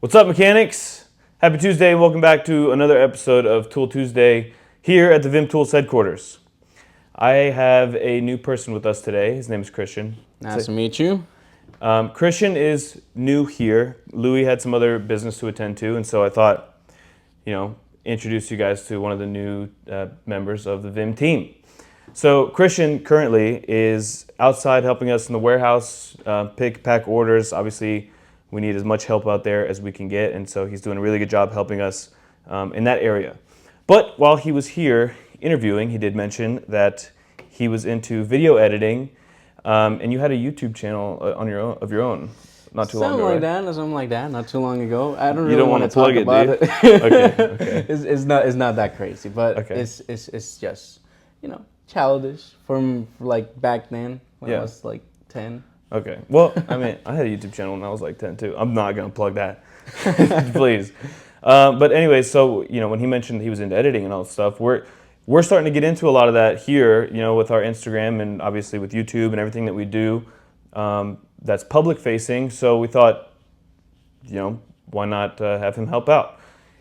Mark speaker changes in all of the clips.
Speaker 1: What's up, mechanics? Happy Tuesday and welcome back to another episode of Tool Tuesday here at the Vim Tools headquarters. I have a new person with us today. His name is Christian.
Speaker 2: Nice to meet you.
Speaker 1: Christian is new here. Louis had some other business to attend to, and so I thought, introduce you guys to one of the new members of the Vim team. So Christian currently is outside helping us in the warehouse, pick, pack orders. Obviously, we need as much help out there as we can get, and so he's doing a really good job helping us in that area. But while he was here interviewing, he did mention that he was into video editing, and you had a YouTube channel of your own not too long ago.
Speaker 2: Something like that. Not too long ago. I don't
Speaker 1: You
Speaker 2: really
Speaker 1: don't
Speaker 2: want to talk about it.
Speaker 1: Okay.
Speaker 2: It's not that crazy, but
Speaker 1: Okay.
Speaker 2: it's just childish from like back then when I was like 10.
Speaker 1: Okay. Well, I mean, I had a YouTube channel when I was like 10 too. I'm not gonna plug that, please. But anyway, so when he mentioned he was into editing and all this stuff, we're starting to get into a lot of that here. With our Instagram and obviously with YouTube and everything that we do, that's public facing. So we thought, why not have him help out?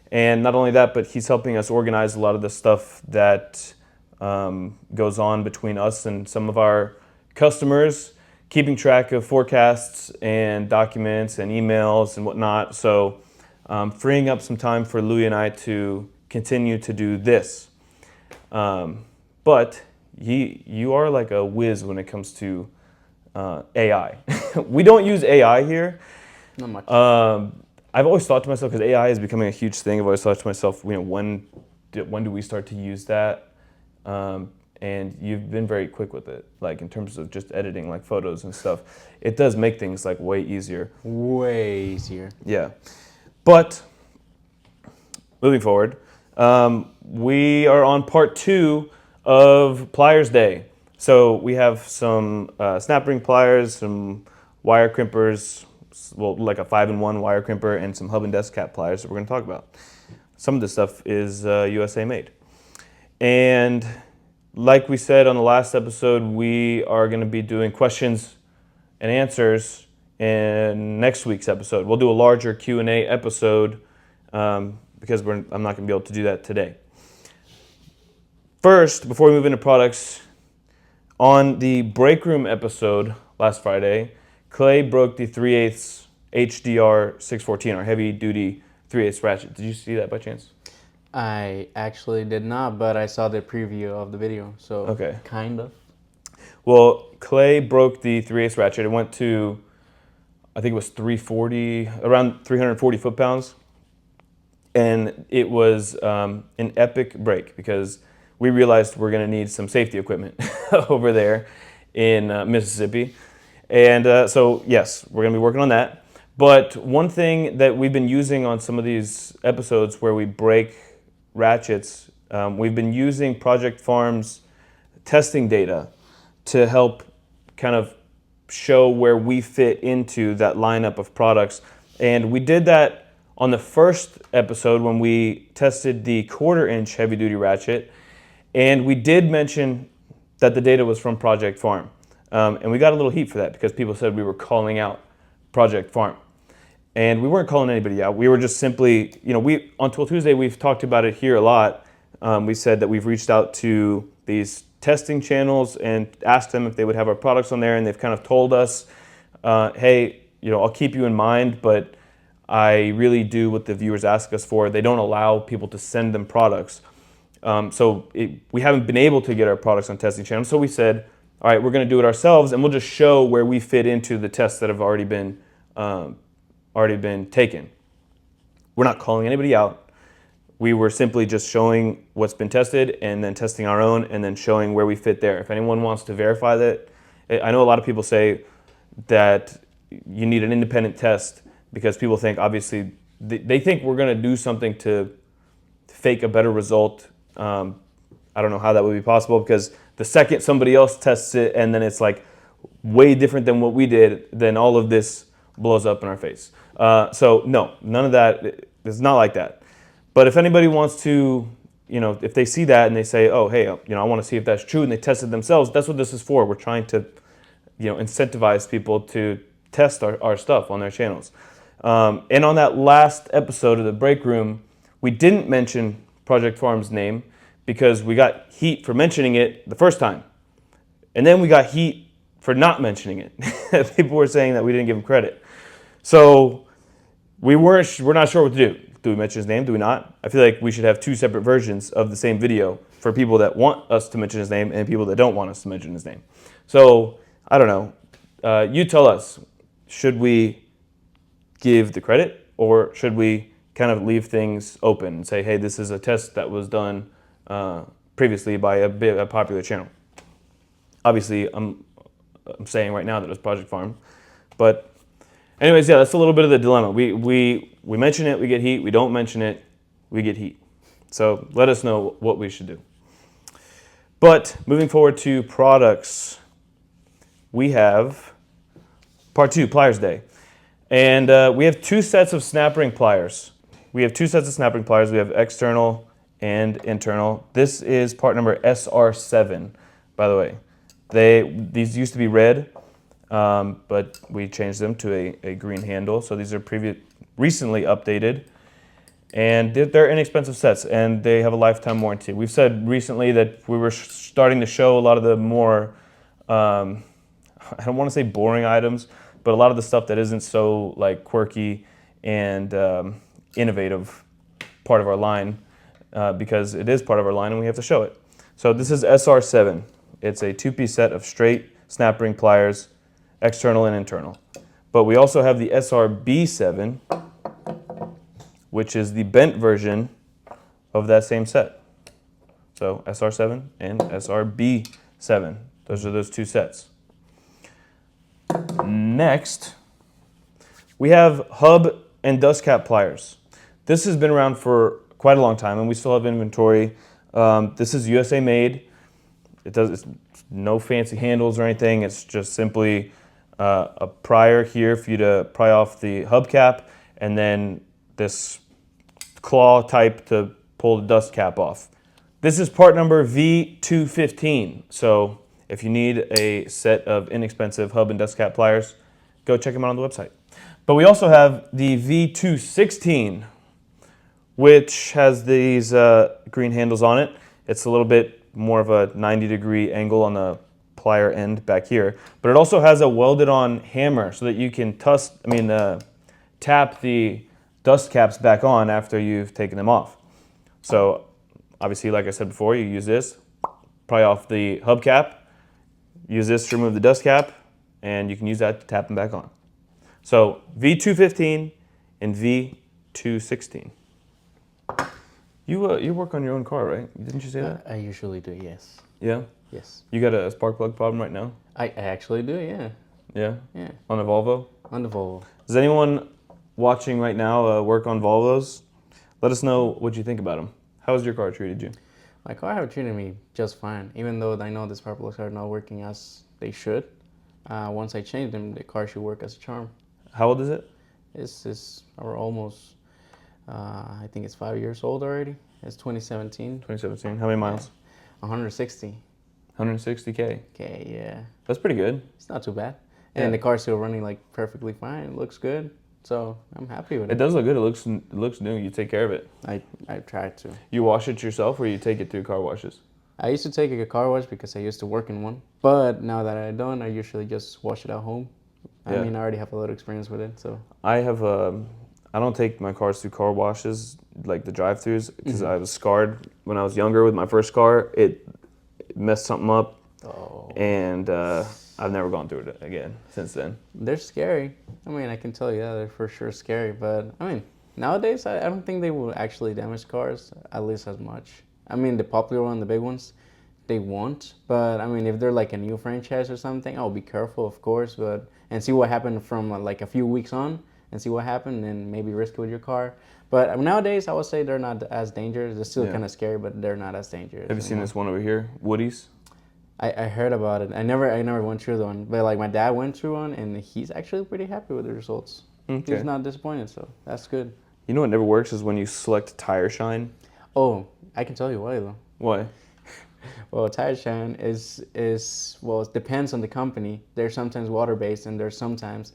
Speaker 1: And not only that, but he's helping us organize a lot of the stuff that goes on between us and some of our customers, keeping track of forecasts and documents and emails and whatnot. So freeing up some time for Louis and I to continue to do this. But you are like a whiz when it comes to AI. We don't use AI here.
Speaker 2: Not much.
Speaker 1: I've always thought to myself, because AI is becoming a huge thing, I've always thought to myself, when do we start to use that? And you've been very quick with it, like in terms of just editing like photos and stuff. It does make things like way easier.
Speaker 2: Way easier.
Speaker 1: Yeah. But moving forward, we are on part 2 of Pliers Day. So we have some snap ring pliers, some wire crimpers, well, like a 5-in-1 wire crimper, and some hub and desk cap pliers that we're going to talk about. Some of this stuff is USA made. And like we said on the last episode, we are going to be doing questions and answers in next week's episode. We'll do a larger Q&A episode because I'm not going to be able to do that today. First, before we move into products, on the break room episode last Friday, Clay broke the 3/8 HDR 614, our heavy duty 3/8 ratchet. Did you see that by chance?
Speaker 2: I actually did not, but I saw the preview of the video, so
Speaker 1: Okay.
Speaker 2: Kind of.
Speaker 1: Well, Clay broke the 3/8 ratchet. It went to, I think it was 340, around 340 foot-pounds. And it was an epic break because we realized we're going to need some safety equipment over there in Mississippi. And so, yes, we're going to be working on that. But one thing that we've been using on some of these episodes where we break ratchets, we've been using Project Farm's testing data to help kind of show where we fit into that lineup of products. And we did that on the first episode when we tested the 1/4-inch heavy-duty ratchet. And we did mention that the data was from Project Farm. And we got a little heat for that because people said we were calling out Project Farm. And we weren't calling anybody out. We were just simply, on Tool Tuesday, we've talked about it here a lot. We said that we've reached out to these testing channels and asked them if they would have our products on there. And they've kind of told us, hey, I'll keep you in mind, but I really do what the viewers ask us for. They don't allow people to send them products. We haven't been able to get our products on testing channels. So we said, all right, we're going to do it ourselves, and we'll just show where we fit into the tests that have already been taken. We're not calling anybody out. We were simply just showing what's been tested and then testing our own and then showing where we fit there. If anyone wants to verify that, I know a lot of people say that you need an independent test because people think, obviously, they think we're going to do something to fake a better result. I don't know how that would be possible because the second somebody else tests it and then it's like way different than what we did, then all of this blows up in our face. So no, none of that. It's not like that. But if anybody wants to, if they see that and they say, oh, hey, I want to see if that's true, and they test it themselves, that's what this is for. We're trying to, incentivize people to test our stuff on their channels. And on that last episode of the break room, we didn't mention Project Farm's name because we got heat for mentioning it the first time. And then we got heat for not mentioning it. People were saying that we didn't give him credit. So we're not sure what to do. Do we mention his name? Do we not? I feel like we should have two separate versions of the same video for people that want us to mention his name and people that don't want us to mention his name. So I don't know. You tell us. Should we give the credit, or should we kind of leave things open and say, hey, this is a test that was done previously by a popular channel? Obviously, I'm saying right now that it was Project Farm, but anyways, yeah, that's a little bit of the dilemma. We mention it, we get heat. We don't mention it, we get heat. So let us know what we should do. But moving forward to products, we have part 2, Pliers Day. And we have 2 sets of snap ring pliers. We have 2 sets of snap ring pliers. We have external and internal. This is part number SR7, by the way. These used to be red, but we changed them to a green handle. So these are recently updated. And they're inexpensive sets, and they have a lifetime warranty. We've said recently that we were starting to show a lot of the more, I don't want to say boring items, but a lot of the stuff that isn't so like quirky and innovative part of our line, because it is part of our line and we have to show it. So this is SR7. It's a 2-piece set of straight snap ring pliers, external and internal. But we also have the SRB7, which is the bent version of that same set. So SR7 and SRB7. Those are those 2 sets. Next, we have hub and dust cap pliers. This has been around for quite a long time, and we still have inventory. This is USA made. It's no fancy handles or anything. It's just simply a prier here for you to pry off the hubcap, and then this claw type to pull the dust cap off. This is part number V215. So if you need a set of inexpensive hub and dust cap pliers, go check them out on the website. But we also have the V216, which has these green handles on it. It's a little bit more of a 90-degree angle on the plier end back here. But it also has a welded-on hammer so that you can tap the dust caps back on after you've taken them off. So obviously, like I said before, you use this, pry off the hubcap, use this to remove the dust cap, and you can use that to tap them back on. So V215 and V216. You work on your own car, right? Didn't you say that?
Speaker 2: I usually do, yes.
Speaker 1: Yeah?
Speaker 2: Yes.
Speaker 1: You got a spark plug problem right now?
Speaker 2: I actually do, yeah.
Speaker 1: Yeah?
Speaker 2: Yeah.
Speaker 1: On a Volvo?
Speaker 2: On the Volvo.
Speaker 1: Does anyone watching right now work on Volvos? Let us know what you think about them. How has your car treated you?
Speaker 2: My car have treated me just fine, even though I know the spark plugs are not working as they should. Once I change them, the car should work as a charm.
Speaker 1: How old is it?
Speaker 2: It's almost, I think it's 5 years old already. It's 2017.
Speaker 1: 2017. How many miles?
Speaker 2: 160.
Speaker 1: 160K.
Speaker 2: Okay, yeah.
Speaker 1: That's pretty good.
Speaker 2: It's not too bad. And the car's still running like perfectly fine. It looks good. So I'm happy with it.
Speaker 1: It does look good. It looks new. You take care of it.
Speaker 2: I tried to.
Speaker 1: You wash it yourself, or you take it through car washes?
Speaker 2: I used to take a car wash because I used to work in one. But now that I don't, I usually just wash it at home. I mean, I already have a lot of experience with it, so. I
Speaker 1: don't take my cars through car washes, like the drive-thrus, because I was scarred when I was younger with my first car. It messed something up, and I've never gone through it again since then.
Speaker 2: They're scary. I mean, I can tell you that they're for sure scary, but I mean, nowadays, I don't think they will actually damage cars, at least as much. I mean, the popular one, the big ones, they won't, but I mean, if they're like a new franchise or something, I'll be careful, of course, and see what happened from like a few weeks on, and see what happened, and maybe risk it with your car. But nowadays, I would say they're not as dangerous. They're still kind of scary, but they're not as dangerous.
Speaker 1: Have you seen this one over here, Woody's?
Speaker 2: I heard about it. I never went through the one, but like my dad went through one, and he's actually pretty happy with the results. Okay. He's not disappointed, so that's good.
Speaker 1: You know what never works is when you select tire shine.
Speaker 2: Oh, I can tell you why though.
Speaker 1: Why?
Speaker 2: Well, tire shine is well, it depends on the company. They're sometimes water based, and there's sometimes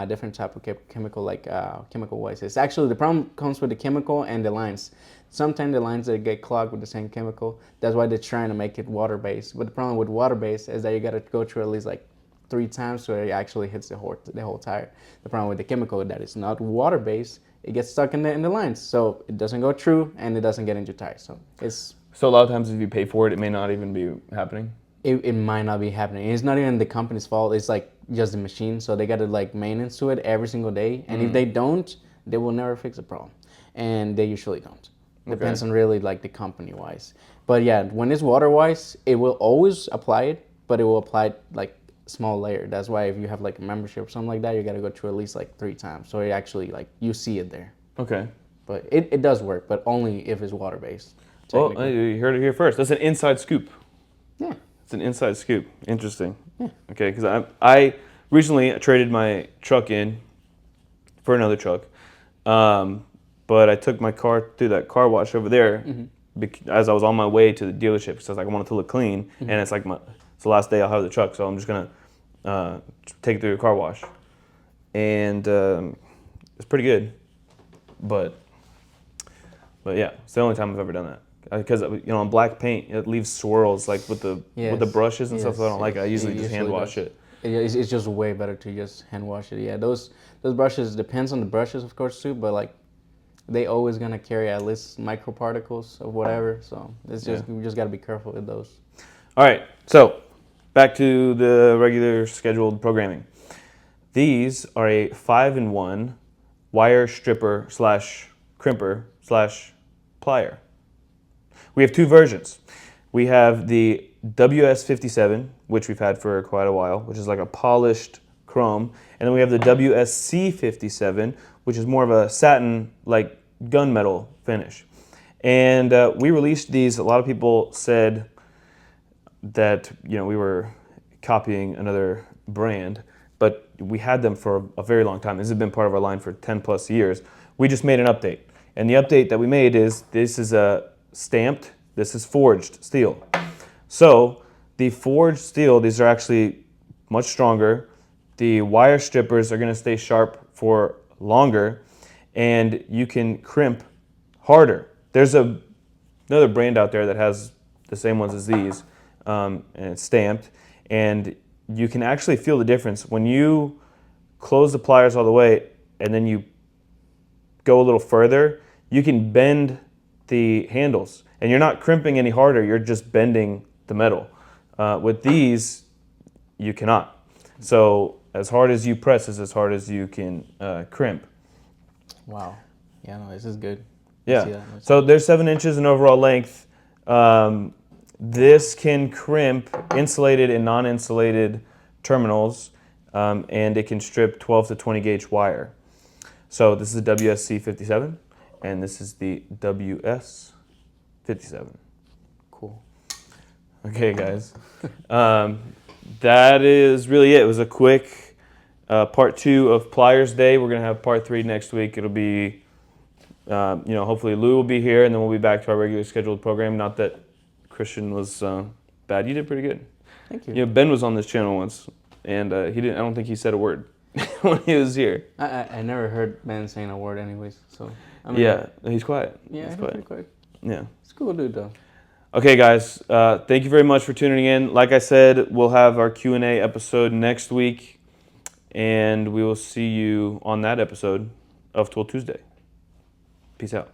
Speaker 2: different type of chemical, like chemical wise. It's actually the problem comes with the chemical and the lines. Sometimes the lines that get clogged with the same chemical. That's why they're trying to make it water based. But the problem with water based is that you got to go through at least like 3 times so it actually hits the whole tire. The problem with the chemical that is not water based, it gets stuck in the lines, so it doesn't go through and it doesn't get into tires. So it's
Speaker 1: So a lot of times, if you pay for it, it may not even be happening.
Speaker 2: it might not be happening. It's not even the company's fault. It's like just the machine. So they got to like maintenance to it every single day. And if they don't, they will never fix the problem. And they usually don't. Depends on really like the company wise. But yeah, when it's water wise, it will always apply it, but it will apply it like small layer. That's why if you have like a membership or something like that, you got to go through at least like 3 times. So it actually like you see it there.
Speaker 1: Okay.
Speaker 2: But it does work, but only if it's water based.
Speaker 1: Well, you heard it here first. That's an inside scoop.
Speaker 2: Yeah.
Speaker 1: It's an inside scoop. Interesting. Yeah. Okay, because I recently traded my truck in for another truck, but I took my car through that car wash over there as I was on my way to the dealership because I was like I wanted to look clean, and it's like it's the last day I'll have the truck, so I'm just gonna take it through the car wash, and it's pretty good, but yeah, it's the only time I've ever done that. Because on black paint it leaves swirls like with the brushes and stuff. So I don't like it. I usually just hand wash it.
Speaker 2: It's just way better to just hand wash it. Yeah, those brushes depends on the brushes of course too, but like they always gonna carry at least microparticles of whatever. So it's just we just gotta be careful with those.
Speaker 1: All right, so back to the regular scheduled programming. These are a 5-in-1 wire stripper / crimper / plier. We have 2 versions. We have the WS57, which we've had for quite a while, which is like a polished chrome. And then we have the WSC57, which is more of a satin, like gunmetal finish. And we released these. A lot of people said that we were copying another brand, but we had them for a very long time. This has been part of our line for 10 plus years. We just made an update. And the update that we made is this is a stamped, this is forged steel. So the forged steel, these are actually much stronger. The wire strippers are going to stay sharp for longer, and you can crimp harder. There's another brand out there that has the same ones as these, and it's stamped, and you can actually feel the difference when you close the pliers all the way and then you go a little further. You can bend the handles, and you're not crimping any harder, you're just bending the metal. With these, you cannot. So as hard as you press is as hard as you can crimp.
Speaker 2: Wow. Yeah, no, this is good.
Speaker 1: Yeah. So there's 7 inches in overall length. This can crimp insulated and non-insulated terminals, and it can strip 12 to 20 gauge wire. So this is the WSC 57. And this is the WS57.
Speaker 2: Cool.
Speaker 1: Okay, guys. That is really it. It was a quick part 2 of Pliers Day. We're going to have part 3 next week. It'll be, hopefully Lou will be here, and then we'll be back to our regular scheduled program. Not that Christian was bad. You did pretty good.
Speaker 2: Thank you.
Speaker 1: Ben was on this channel once, and he didn't. I don't think he said a word when he was here.
Speaker 2: I never heard Ben saying a word anyways, so.
Speaker 1: Yeah, he's quiet.
Speaker 2: Yeah,
Speaker 1: he's
Speaker 2: pretty quiet.
Speaker 1: Yeah.
Speaker 2: It's a cool dude though.
Speaker 1: Okay, guys. Thank you very much for tuning in. Like I said, we'll have our Q&A episode next week, and we will see you on that episode of Tool Tuesday. Peace out.